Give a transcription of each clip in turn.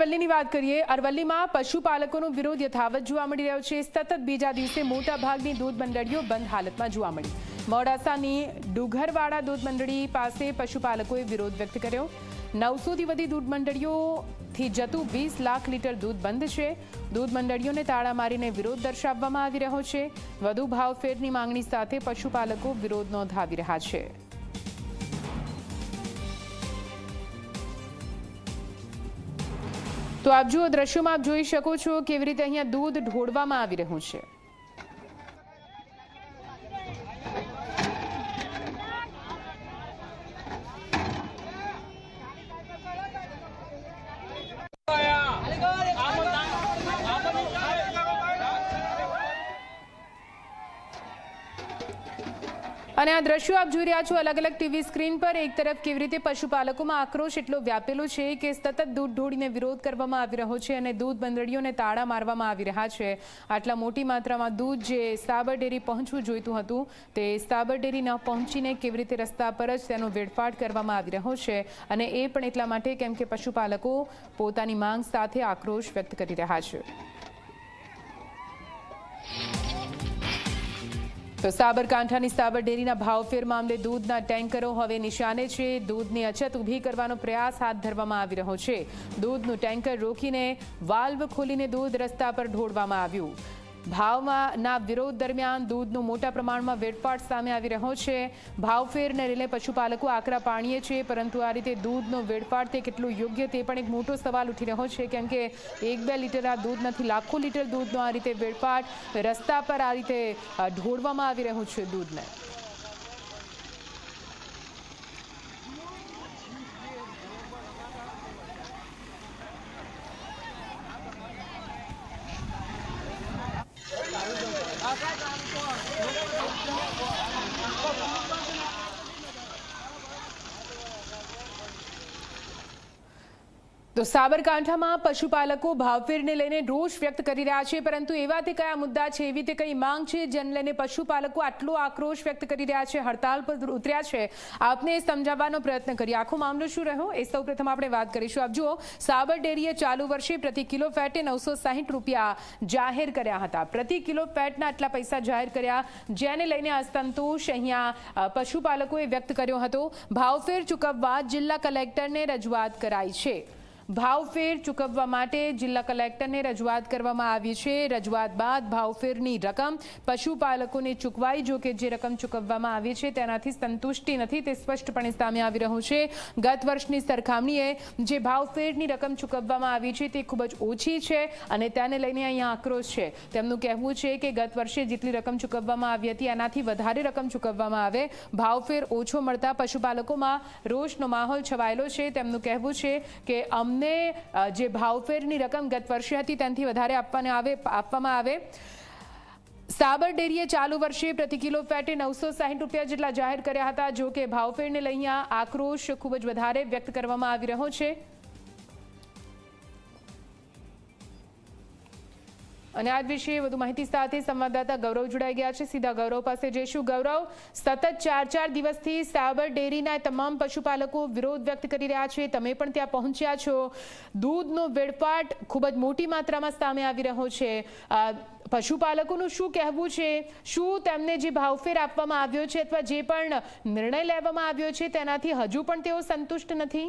અરવલ્લીની વાત કરીએ। અરવલ્લીમાં પશુપાલકોનો વિરોધ યથાવત જોવા મળી રહ્યો છે। સતત બીજા દિવસે મોટાભાગની દૂધ મંડળીઓ બંધ હાલતમાં જોવા મળી। મોડાસાની ડુઘરવાડા દૂધ મંડળી પાસે પશુપાલકોએ વિરોધ વ્યક્ત કર્યો। 900થી વધુ દૂધ મંડળીઓથી જતું 20 લાખ લીટર દૂધ બંધ છે। દૂધ મંડળીઓને તાળા મારીને વિરોધ દર્શાવવામાં આવી રહ્યો છે। વધુ ભાવફેરની માંગણી સાથે પશુપાલકો વિરોધ નોંધાવી રહ્યા છે। તો આપ જુઓ દ્રશ્યોમાં આપ જોઈ શકો છો કેવી રીતે અહીંયા દૂધ ઢોળવામાં આવી રહ્યું છે। અને આ દ્રશ્યો આપ જોઈ રહ્યા છો અલગ અલગ ટીવી સ્ક્રીન પર। એક તરફ કેવી રીતે પશુપાલકોમાં આક્રોશ એટલો વ્યાપેલો છે કે સતત દૂધ ઢોળીને વિરોધ કરવામાં આવી રહ્યો છે અને દૂધ મંડળીઓને તાળા મારવામાં આવી રહ્યા છે। આટલા મોટી માત્રામાં દૂધ જે સાબર ડેરી પહોંચવું જોઈતું હતું તે સાબર ડેરી ન પહોંચીને કેવી રીતે રસ્તા પર જ તેનો વેડફાટ કરવામાં આવી રહ્યો છે અને એ પણ એટલા માટે કેમ કે પશુપાલકો પોતાની માંગ સાથે આક્રોશ વ્યક્ત કરી રહ્યા છે। તો સાબરકાંઠાની સાબર ડેરીના ભાવફેર મામલે દૂધના ટેન્કરો હવે નિશાને છે। દૂધની અછત ઊભી કરવાનો પ્રયાસ હાથ ધરવામાં આવી રહ્યો છે। દૂધનું ટેન્કર રોકીને વાલ્વ ખોલીને દૂધ રસ્તા પર ઢોળવામાં આવ્યું। ભાવના વિરોધ દરમિયાન દૂધનું મોટા પ્રમાણમાં વેડફાટ સામે આવી રહ્યો છે। ભાવફેરને લઈને પશુપાલકો આકરા પાણીએ છે, પરંતુ આ રીતે દૂધનો વેડફાટ તે કેટલું યોગ્ય તે પણ એક મોટો સવાલ ઉઠી રહ્યો છે, કેમ કે 1-2 લીટર આ દૂધ નથી, લાખો લીટર દૂધનો આ રીતે વેડફાટ રસ્તા પર આ રીતે ઢોળવામાં આવી રહ્યું છે દૂધને। તો સાબરકાંઠામાં પશુપાલકો ભાવફેરને લઈને રોષ વ્યક્ત કરી રહ્યા છે, પરંતુ એવા તે કયા મુદ્દા છે, એવી તે કઈ માંગ છે જેને લઈને પશુપાલકો આટલો આક્રોશ વ્યક્ત કરી રહ્યા છે, હડતાલ પર ઉતર્યા છે? આપને સમજાવવાનો પ્રયત્ન કરીએ આખો મામલો શું રહ્યો એ સૌપ્રથમ આપણે વાત કરીશું। આપ જુઓ, સાબર ડેરીએ ચાલુ વર્ષે પ્રતિ કિલો ફેટે 960 રૂપિયા જાહેર કર્યા હતા। પ્રતિ કિલો ફેટના આટલા પૈસા જાહેર કર્યા, જેને લઈને અસંતોષ અહીંયા પશુપાલકોએ વ્યક્ત કર્યો હતો। ભાવફેર ચૂકવવા જિલ્લા કલેક્ટરને રજૂઆત કરાઈ છે। ભાવફેર ચૂકવવા માટે જિલ્લા કલેક્ટરને રજૂઆત કરવામાં આવી છે। રજૂઆત બાદ ભાવફેરની રકમ પશુપાલકોને ચૂકવાઈ, જો કે જે રકમ ચૂકવવામાં આવી છે તેનાથી સંતુષ્ટિ નથી, તે સ્પષ્ટપણે સામે આવી રહ્યું છે। ગત વર્ષની સરખામણીએ જે ભાવફેરની રકમ ચૂકવવામાં આવી છે તે ખૂબ જ ઓછી છે અને તેને લઈને અહીંયા આક્રોશ છે। તેમનું કહેવું છે કે ગત વર્ષે જેટલી રકમ ચૂકવવામાં આવી હતી એનાથી વધારે રકમ ચૂકવવામાં આવે। ભાવફેર ઓછો મળતા પશુપાલકોમાં રોષનો માહોલ છવાયેલો છે। તેમનું કહેવું છે કે જે ભાવફેરની રકમ ગત વર્ષે હતી તેનાથી વધારે આપવામાં આવે। સાબર ડેરીએ ચાલુ વર્ષે પ્રતિ કિલો ફેટે 960 રૂપિયા જેટલા જાહેર કર્યા હતા, જો કે ભાવફેરને લઈને આક્રોશ ખૂબ જ વધારે વ્યક્ત કરવામાં આવી રહ્યો છે। અને આ વિશે વધુ માહિતી સાથે સંવાદદાતા ગૌરવ જોડાઈ ગયા છે। સીધા ગૌરવ પાસે જઈશું। ગૌરવ, સતત 4 દિવસથી સાબર ડેરીના તમામ પશુપાલકો વિરોધ વ્યક્ત કરી રહ્યા છે, તમે પણ ત્યાં પહોંચ્યા છો। દૂધનો વેડફાટ ખૂબ જ મોટી માત્રામાં સામે આવી રહ્યો છે। પશુપાલકોનું શું કહેવું છે? શું તેમને જે ભાવફેર આપવામાં આવ્યો છે અથવા જે પણ નિર્ણય લેવામાં આવ્યો છે તેનાથી હજુ પણ તેઓ સંતુષ્ટ નથી?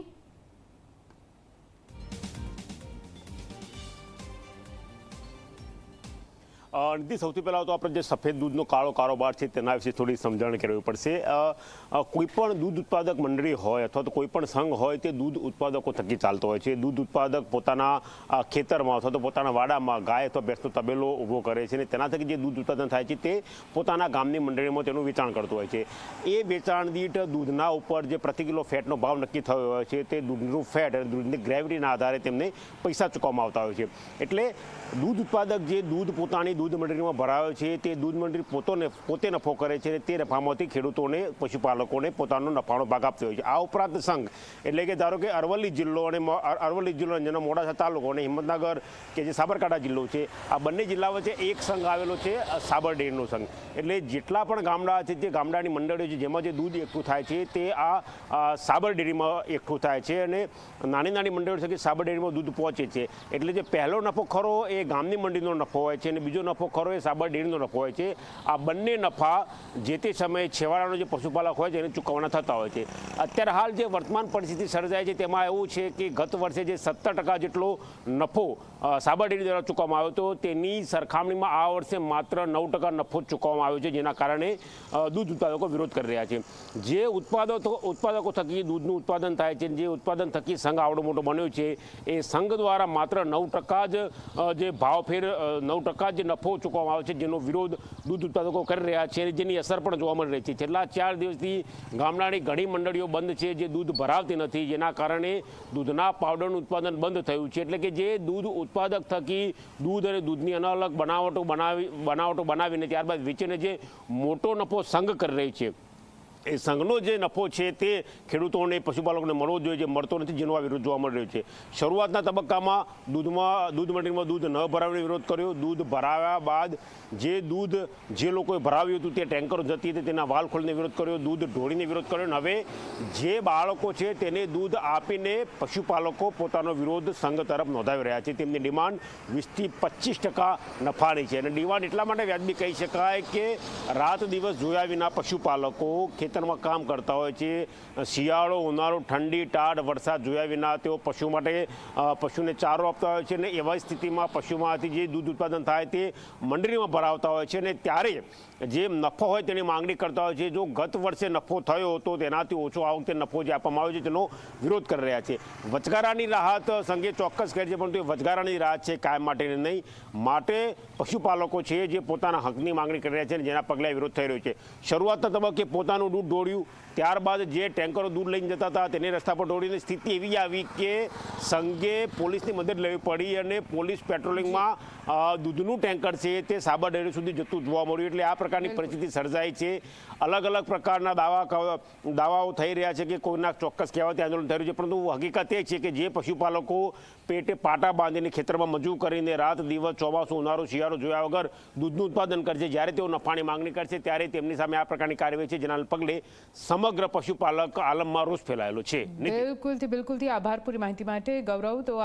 નિધિ, સૌથી પહેલાં તો આપણે જે સફેદ દૂધનો કાળો કારોબાર છે તેના વિશે થોડી સમજણ કરવી પડશે। કોઈ પણ દૂધ ઉત્પાદક મંડળી હોય અથવા તો કોઈ પણ સંઘ હોય તે દૂધ ઉત્પાદકો થકી ચાલતો હોય છે। દૂધ ઉત્પાદક પોતાના ખેતરમાં અથવા તો પોતાના વાડામાં ગાય અથવા ભેંસનો તબેલો ઊભો કરે છે અને તેના થકી જે દૂધ ઉત્પાદન થાય છે તે પોતાના ગામની મંડળીમાં તેનું વેચાણ કરતું હોય છે। એ વેચાણ દીઠ દૂધના ઉપર જે પ્રતિ કિલો ફેટનો ભાવ નક્કી થયો હોય છે તે દૂધનું ફેટ અને દૂધની ગ્રેવિટીના આધારે તેમને પૈસા ચૂકવવામાં આવતા હોય છે। એટલે દૂધ ઉત્પાદક જે દૂધ પોતાની દૂધ મંડળીમાં ભરાયો છે તે દૂધ મંડળી પોતે નફો કરે છે અને તે નફામાંથી ખેડૂતોને પશુપાલકોને પોતાનો નફાનો ભાગ આપતો હોય છે. આ ઉપરાંત સંઘ એટલે કે ધારો કે અરવલ્લી જિલ્લો જેનો મોડાસા તાલુકો અને હિંમતનગર કે જે સાબરકાંઠા જિલ્લો છે, આ બંને જિલ્લા વચ્ચે એક સંઘ આવેલો છે, સાબર ડેરીનો સંઘ. એટલે જેટલા પણ ગામડા છે તે ગામડાની મંડળીઓ છે જેમાં જે દૂધ એકઠું થાય છે તે આ સાબર ડેરીમાં એકઠું થાય છે અને નાની નાની મંડળીઓ છે કે સાબર ડેરીમાં દૂધ પહોંચે છે. એટલે જે પહેલો નફો ખરો એ ગામની મંડીનો નફો હોય છે અને બીજો નફો ખરો એ સાબર ડેરીનો નફો હોય છે. આ બંને નફા જે તે સમયે છેવાડાનો જે પશુપાલક હોય છે એને ચૂકવવાના થતા હોય છે. અત્યારે હાલ જે વર્તમાન પરિસ્થિતિ સર્જાય છે તેમાં એવું છે કે ગત વર્ષે જે 17% જેટલો નફો સાબર ડેરી દ્વારા ચૂકવવામાં આવ્યો હતો તેની સરખામણીમાં આ વર્ષે માત્ર 9% નફો ચૂકવવામાં આવ્યો છે, જેના કારણે દૂધ ઉત્પાદકો વિરોધ કરી રહ્યા છે. જે ઉત્પાદકો થકી દૂધનું ઉત્પાદન થાય છે, જે ઉત્પાદન થકી સંઘ આવડો મોટો બન્યો છે, એ સંઘ દ્વારા માત્ર 9% જ જે ભાવફેર 9% જે નફો ચૂકવવામાં આવે છે, જેનો વિરોધ દૂધ ઉત્પાદકો કરી રહ્યા છે, જેની અસર પણ જોવા મળી રહી છે. છેલ્લા 4 દિવસથી ગામડાની ઘણી મંડળીઓ બંધ છે જે દૂધ ભરાવતી નથી, જેના કારણે દૂધના પાવડરનું ઉત્પાદન બંધ થયું છે. એટલે કે જે દૂધ ઉત્પાદક થકી દૂધ અને દૂધની અલગ બનાવટો બનાવીને ત્યારબાદ વેચીને જે મોટો નફો સંઘ કરી રહી છે, એ સંઘનો જે નફો છે તે ખેડૂતોને પશુપાલકોને મળવો જોઈએ, જે મળતો નથી, જેનો આ વિરોધ જોવા મળી રહ્યો છે. શરૂઆતના તબક્કામાં દૂધ મંડળીમાં દૂધ ન ભરાવીને વિરોધ કર્યો. દૂધ ભરાવ્યા બાદ જે લોકોએ ભરાવ્યું હતું તે ટેન્કરો જતી હતી તેના વાલ ખોલીને વિરોધ કર્યો, દૂધ ઢોળીને વિરોધ કર્યો. અને હવે જે બાળકો છે તેને દૂધ આપીને પશુપાલકો પોતાનો વિરોધ સંઘ તરફ નોંધાવી રહ્યા છે. તેમની ડિમાન્ડ 20 થી 25% નફાની છે અને ડિમાન્ડ એટલા માટે વ્યાજબી કહી શકાય કે રાત દિવસ જોયા વિના પશુપાલકો ખેતરમાં કામ કરતા હોય છે. શિયાળો, ઉનાળો, ઠંડી, ટાઢ, વરસાદ જોયા વિના તેઓ પશુને ચારો આપતા હોય છે અને એવા સ્થિતિમાં પશુમાંથી જે દૂધ ઉત્પાદન થાય તે મંડળીમાં ભરાવતા હોય છે અને ત્યારે જે નફો હોય તેની માંગણી કરતા હોય છે. જો ગત વર્ષે નફો થયો તો તેનાથી ઓછો આ વખતે નફો જે આપવામાં આવ્યો છે તેનો વિરોધ કરી રહ્યા છે. વચગાળાની રાહત સંઘે ચોક્કસ કરી છે, પરંતુ એ વચગાળાની રાહત છે, કાયમ માટેની નહીં. માટે પશુપાલકો છે જે પોતાના હકની માંગણી કરી રહ્યા છે અને જેના પગલે વિરોધ થઈ રહ્યો છે. શરૂઆતના તબક્કે પોતાનું દૂધ ઢોળ્યું, ત્યારબાદ જે ટેન્કરો દૂધ લઈને જતા હતા તેને રસ્તા પર ઢોળીને સ્થિતિ એવી આવી કે સંઘે પોલીસની મદદ લેવી પડી અને પોલીસ પેટ્રોલિંગમાં દૂધનું ટેન્કર છે તે સાબર ડેરી સુધી જતું જોવા મળ્યું. એટલે આ પ્રકારની પરિસ્થિતિ સર્જાઈ છે. અલગ અલગ પ્રકારના દાવાઓ થઈ રહ્યા છે કે કોઈના ચોક્કસ કહેવાથી આંદોલન થઈ રહ્યું છે, પરંતુ હકીકત એ છે કે જે પશુપાલકો પેટે પાટા બાંધીને ખેતરમાં મજૂર કરીને રાત દિવસ ચોમાસું, ઉનાળો, શિયાળો જોયા વગર દૂધનું ઉત્પાદન કરશે, જ્યારે તેઓ નફાની માંગણી કરશે ત્યારે તેમની સામે આ પ્રકારની કાર્યવાહી છે, જેના પગલે સમગ્ર પશુપાલક આલમમાં રોષ ફેલાયેલો છે. બિલકુલથી આભાર પૂરી માહિતી માટે ગૌરવ. તો